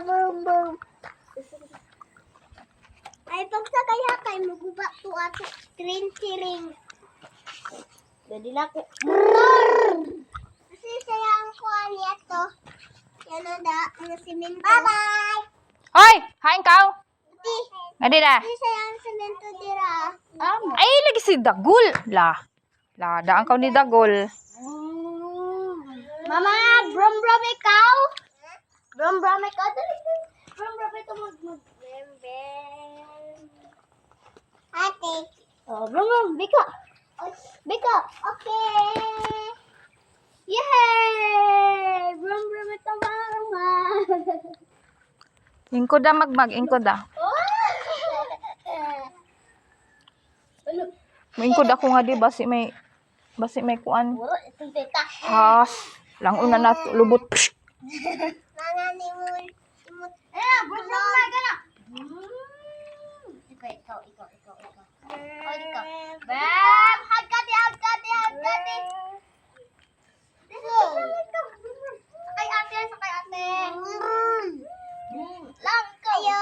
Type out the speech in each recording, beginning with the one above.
boom boom. Ay pagsakay hakay maguba to ato tiring. Jadi na ko. Kasi sayang ko niya to. Yan na da, ang simento. Bye-bye. Hoy, hain kau. Ngadi dah. Kasi sayang simento dira. Ay, lagi si Dagol. Lah. Daan kau ni Dagol. Mama, brom ikaw. Brom ikaw. Dali. Brom ito mag. Ate. Oh, brom, bika. Bika. Okay. Yay! Brom ito mama. Ingko da ingko da. Ingko da ko nga di basi may kuan. Itong tita. Has. Lang una na lubot. Mga ni mo. Brom na gana. Ikaw. Bam! Hagkati. Sakay ate. Lang ko. Ayo.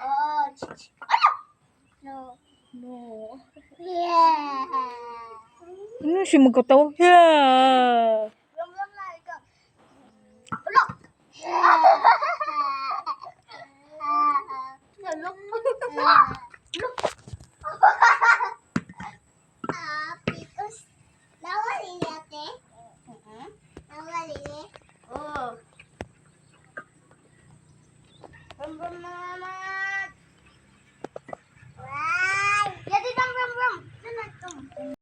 Oh. No. Yeah. Ano siya magkatawa? Yeah.